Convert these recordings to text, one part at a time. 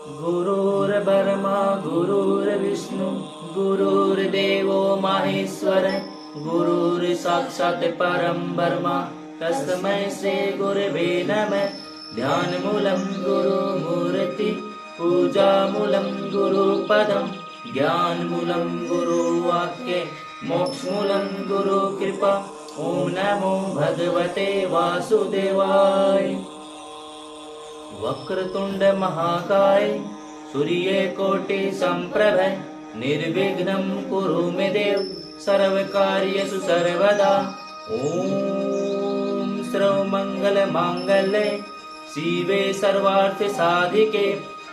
गुरुर्ब्रह्मा गुरुर्विष्णु गुरुर्देवो महेश्वर गुरुर्साक्षात् परं ब्रह्म तस्मै श्री गुरवे नमः। ध्यानमूलं गुरुमूर्ति पूजामूलं गुरुपदं ज्ञानमूलं गुरुवाक्ये मोक्षमूलं गुरुकृपा। ओम नमो भगवते वासुदेवाय। वक्रतुंड महाकाय सूर्यकोटि संप्रभ निर्विघ्नं कुरु मे देव सर्वकार्येषु सर्वदा। ओम सर्वमंगल मांगल्ये शिवे सर्वार्थ साधिके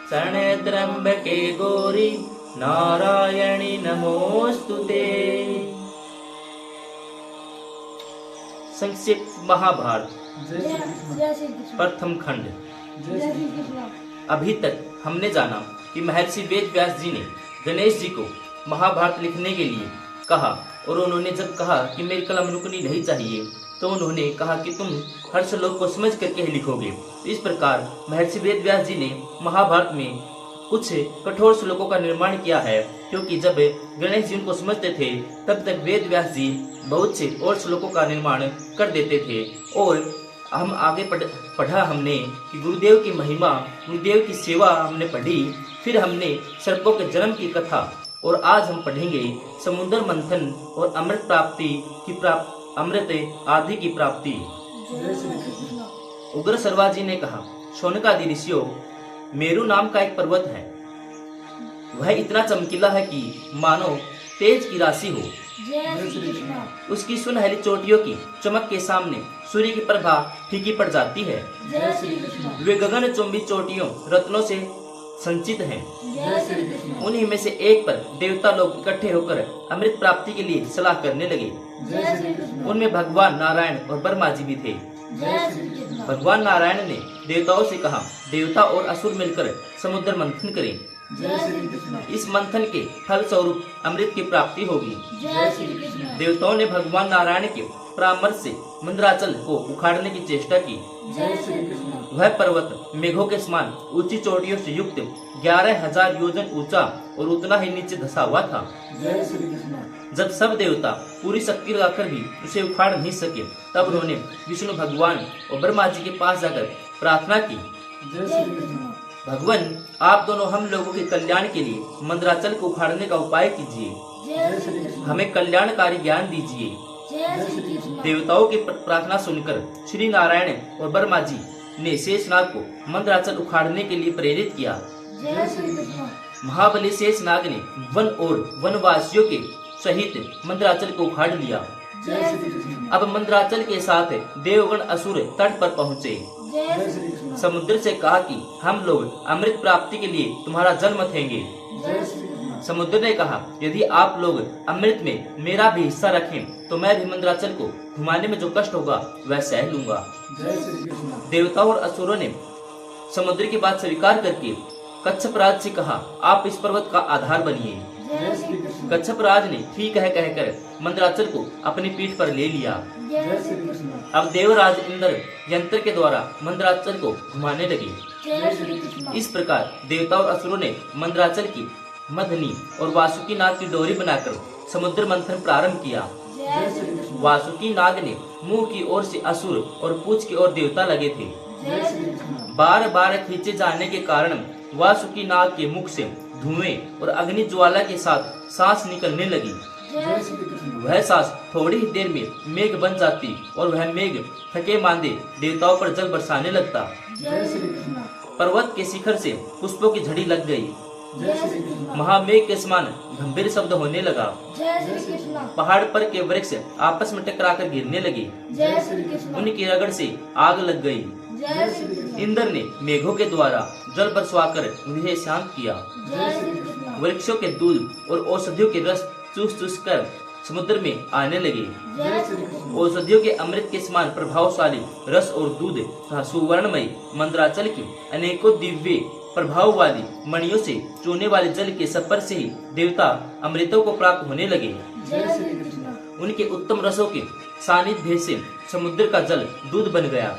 शरण्ये त्र्यंबके गौरी नारायणी नमोस्तुते। संक्षिप्त महाभारत प्रथम खंड। अभी तक हमने जाना कि महर्षि वेद व्यास जी ने गणेश जी को महाभारत लिखने के लिए कहा और उन्होंने जब कहा कि मेरी कलम रुकनी नहीं चाहिए तो उन्होंने कहा कि तुम हर श्लोक को समझ करके ही लिखोगे। इस प्रकार महर्षि वेद व्यास जी ने महाभारत में कुछ कठोर श्लोकों का निर्माण किया है, क्योंकि जब गणेश जी उनको समझते थे तब तक वेद व्यास जी बहुत से और श्लोकों का निर्माण कर देते थे। और हम आगे पढ़ा हमने कि गुरुदेव की महिमा, गुरुदेव की सेवा हमने पढ़ी, फिर हमने सर्पों के जन्म की कथा, और आज हम पढ़ेंगे समुद्र मंथन और अमृत प्राप्ति की अमृत आदि की प्राप्ति। उग्र सर्वाजी ने कहा, शौनकादि ऋषियों, मेरु नाम का एक पर्वत है। वह इतना चमकीला है कि मानो तेज की राशि हो। उसकी सुनहरी चोटियों की चमक के सामने सूर्य की प्रभा फीकी पड़ जाती है। वे गगन चुंबी चोटियों रत्नों से संचित हैं। उन्हीं में से एक पर देवता लोग इकट्ठे होकर अमृत प्राप्ति के लिए सलाह करने लगे। उनमें भगवान नारायण और ब्रह्मा जी भी थे। भगवान नारायण ने देवताओं से कहा, देवता और असुर मिलकर समुद्र मंथन करें। इस मंथन के फल स्वरूप अमृत की प्राप्ति होगी। देवताओं ने भगवान नारायण के परामर्श से मंदराचल को उखाड़ने की चेष्टा की। वह पर्वत मेघों के समान ऊंची चोटियों से युक्त 11,000 योजन ऊंचा और उतना ही नीचे धंसा हुआ था। जब सब देवता पूरी शक्ति लगाकर भी उसे उखाड़ नहीं सके, तब उन्होंने विष्णु भगवान और ब्रह्मा जी के पास जाकर प्रार्थना की, भगवान आप दोनों हम लोगों के कल्याण के लिए मंदराचल को उखाड़ने का उपाय कीजिए, हमें कल्याणकारी ज्ञान दीजिए। देवताओं की प्रार्थना सुनकर श्री नारायण और ब्रह्मा जी ने शेषनाग को मंदराचल उखाड़ने के लिए प्रेरित किया। महाबली शेषनाग ने वन और वनवासियों के सहित मंदराचल को उखाड़ लिया। अब मंदराचल के साथ देवगण असुर तट पर पहुँचे। समुद्र से कहा कि हम लोग अमृत प्राप्ति के लिए तुम्हारा जल मथेंगे। समुद्र ने कहा, यदि आप लोग अमृत में मेरा भी हिस्सा रखें तो मैं भी मंदराचल को घुमाने में जो कष्ट होगा वह सह लूंगा। देवताओं और असुरों ने समुद्र की बात स्वीकार करके कच्छप राज से कहा, आप इस पर्वत का आधार बनिए। कच्छप राज ने ठीक है कहकर मंदराचल को अपनी पीठ पर ले लिया। अब देवराज इंद्र यंत्र के द्वारा मंदराचल को घुमाने लगे। इस प्रकार देवताओं और असुरों ने मंदराचल की मदनी और वासुकी नाग की डोरी बनाकर समुद्र मंथन प्रारंभ किया। वासुकी नाग ने मुंह की ओर से असुर और पूंछ की ओर देवता लगे थे। बार बार खींचे जाने के कारण वासुकी नाग के मुख से धुएं और अग्नि ज्वाला के साथ सांस निकलने लगी। वह सांस थोड़ी ही देर में मेघ बन जाती और वह मेघ थके मांदे देवताओं पर जल बरसाने लगता। पर्वत के शिखर से पुष्पों की झड़ी लग गई। महामेघ के समान गंभीर शब्द होने लगा। पहाड़ पर के वृक्ष आपस में टकराकर गिरने लगे। उनकी रगड़ से आग लग गई। इंद्र ने मेघों के द्वारा जल बरसवाकर उन्हें शांत किया। वृक्षों के दूध और औषधियों के रस चूस चूस कर समुद्र में आने लगे। औषधियों के अमृत के समान प्रभावशाली रस और दूध तथा सुवर्णमय मंदराचल की अनेकों दिव्य प्रभाव वाली मणियों से चूने वाले जल के सपर से ही देवता अमृतों को प्राप्त होने लगे। उनके उत्तम रसों के सानिध्य से समुद्र का जल दूध बन गया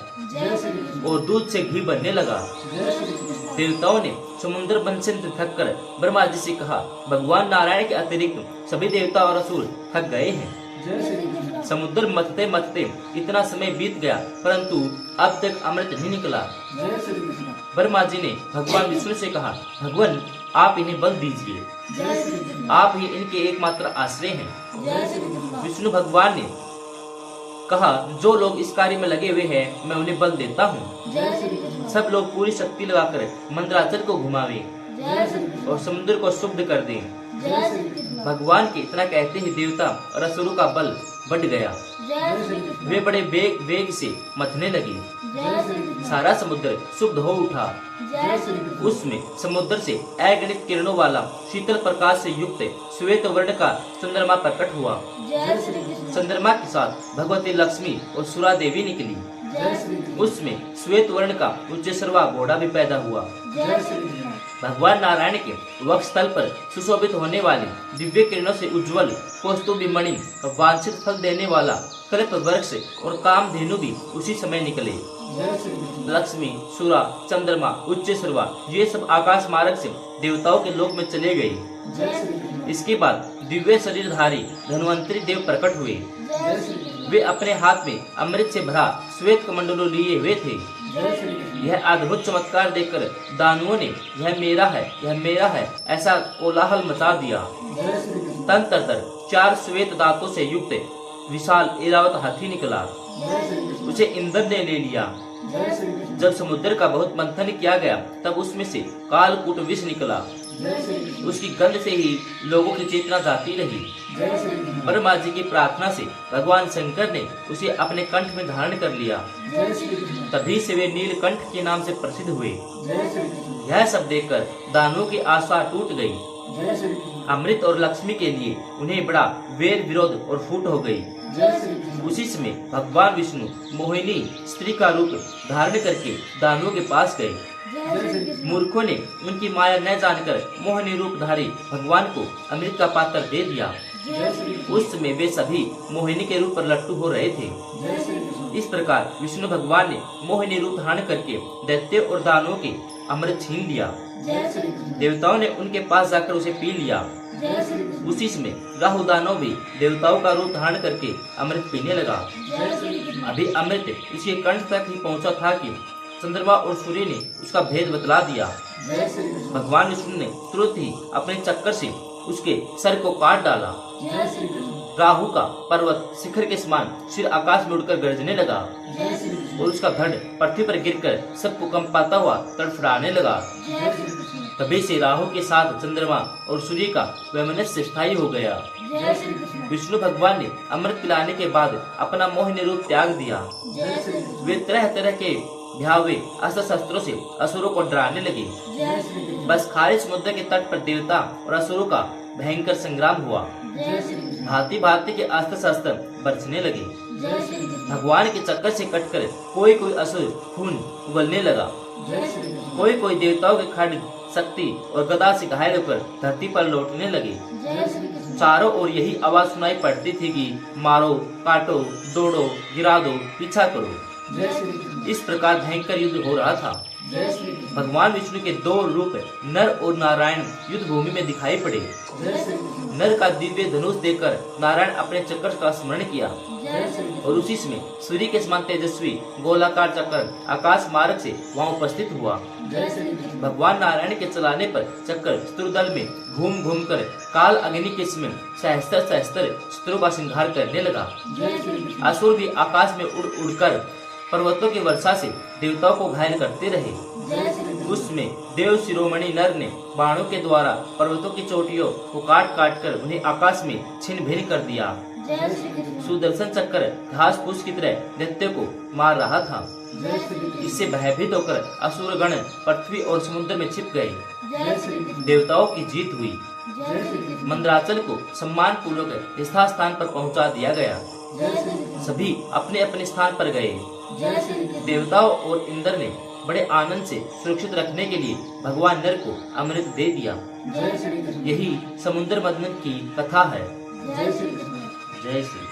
और दूध से घी बनने लगा। देवताओं ने समुद्र मंथन से थक कर ब्रह्मा जी से कहा, भगवान नारायण के अतिरिक्त सभी देवता और असुर थक गए हैं। समुद्र मथते मथते इतना समय बीत गया, परंतु अब तक अमृत नहीं निकला। ब्रह्मा जी ने भगवान विष्णु से कहा, भगवान आप इन्हें बल दीजिए, आप ही इनके एकमात्र आश्रय हैं। विष्णु भगवान ने कहा, जो लोग इस कार्य में लगे हुए हैं मैं उन्हें बल देता हूँ। सब लोग पूरी शक्ति लगाकर मंदराचल को घुमावे और समुद्र को शुद्ध कर दें। भगवान के इतना कहते ही देवता और असुरों का बल बढ़ गया। वे बड़े वेग से मथने लगे। सारा समुद्र शुद्ध हो उठा। उसमें समुद्र से अगणित किरणों वाला शीतल प्रकाश से युक्त श्वेत वर्ण का चंद्रमा प्रकट हुआ। चंद्रमा के साथ भगवती लक्ष्मी और सुरा देवी निकली। उसमें श्वेत वर्ण का उच्चैश्रवा घोड़ा भी पैदा हुआ। भगवान नारायण के वक्षस्थल पर सुशोभित होने वाली दिव्य किरणों से उज्जवल कौस्तुभ मणि और वांछित फल देने वाला कल्प वृक्ष और कामधेनु भी उसी समय निकले। लक्ष्मी, सुरा, चंद्रमा, उच्चैश्रवा ये सब आकाश मार्ग से देवताओं के लोक में चले गए। इसके बाद दिव्य शरीरधारी धन्वंतरी देव प्रकट हुए। वे अपने हाथ में अमृत से भरा श्वेत कमंडलू लिए हुए थे। यह अद्भुत चमत्कार देखकर दानवों ने यह मेरा है, यह मेरा है ऐसा कोलाहल मचा दिया। तंत्र 4 श्वेत दांतों से युक्त विशाल ऐरावत हाथी निकला। उसे इंद्र ने ले लिया। जब समुद्र का बहुत मंथन किया गया तब उसमें से कालकूट विष निकला। उसकी गंध से ही लोगों की चेतना जाती रही। ब्रह्मा जी की प्रार्थना से भगवान शंकर ने उसे अपने कंठ में धारण कर लिया। तभी से वे नीलकंठ के नाम से प्रसिद्ध हुए। यह सब देखकर दानवों की आशा टूट गई। अमृत और लक्ष्मी के लिए उन्हें बड़ा वेर विरोध और फूट हो गई। उसी समय भगवान विष्णु मोहिनी स्त्री का रूप धारण करके दानवों के पास गए। मूर्खों ने उनकी माया न जानकर मोहिनी रूप धारी भगवान को अमृत का पात्र दे दिया। उस समय वे सभी मोहिनी के रूप पर लट्टू हो रहे थे। इस प्रकार विष्णु भगवान ने मोहिनी रूप धारण करके दैत्य और दानवों के अमृत छीन लिया। देवताओं ने उनके पास जाकर उसे पी लिया। उसी समय राहु दानव भी देवताओं का रूप धारण करके अमृत पीने लगा। अभी अमृत उसके कंठ तक ही पहुंचा था कि चंद्रमा और सूर्य ने उसका भेद बतला दिया। भगवान विष्णु ने तुरंत ही अपने चक्कर से उसके सर को काट डाला। राहु का पर्वत शिखर के समान सिर आकाश में उड़कर गरजने लगा और उसका धड़ पृथ्वी पर गिरकर सबको कंपाता हुआ तड़फड़ाने लगा। तभी से राहु के साथ चंद्रमा और सूर्य का वैमनस्य स्थायी हो गया। विष्णु भगवान ने अमृत पिलाने के बाद अपना मोहिनी रूप त्याग दिया। वे तरह तरह के भयावे अस्त्र शस्त्रों से असुरों को डराने लगे। बस खारे समुद्र के तट पर देवता और असुरों का भयंकर संग्राम हुआ। भांति भांति के अस्त्र शस्त्र बरसने लगे। भगवान के चक्कर से कटकर कोई कोई असुर खून उगलने लगा। कोई कोई देवताओं के खड्ग शक्ति और गदा से घायल होकर धरती पर लौटने लगे। चारों ओर यही आवाज सुनाई पड़ती थी कि मारो, काटो, दौड़ो, गिरा दो, पीछा करो। इस प्रकार भयंकर युद्ध हो रहा था। भगवान विष्णु के 2 रूप नर और नारायण युद्ध भूमि में दिखाई पड़े। नर का दिव्य धनुष देखकर नारायण अपने चक्र का स्मरण किया और उसी समय सूर्य के समान तेजस्वी गोलाकार चक्र आकाश मार्ग से वहां उपस्थित हुआ। भगवान नारायण के चलाने पर चक्र शत्रुदल में घूम घूम कर काल अग्नि के समय सहस्त्र सहस्त्र शत्रु का संहार करने लगा। असुर भी आकाश में उड़ उड़कर पर्वतों की वर्षा से देवताओं को घायल करते रहे। उसमें देव शिरोमणि नर ने बाणों के द्वारा पर्वतों की चोटियों को काट काट कर उन्हें आकाश में छिन्न भिन्न कर दिया। सुदर्शन चक्र घास फूस की तरह दैत्य को मार रहा था। इससे भयभीत होकर असुरगण पृथ्वी और समुद्र में छिप गए। देवताओं की जीत हुई। मंदराचल को सम्मान पूर्वक यथा स्थान पर पहुंचा दिया गया। सभी अपने अपने स्थान पर गए। देवताओं और इंद्र ने बड़े आनंद से सुरक्षित रखने के लिए भगवान नर को अमृत दे दिया। यही समुद्र मंथन की कथा है। जय श्री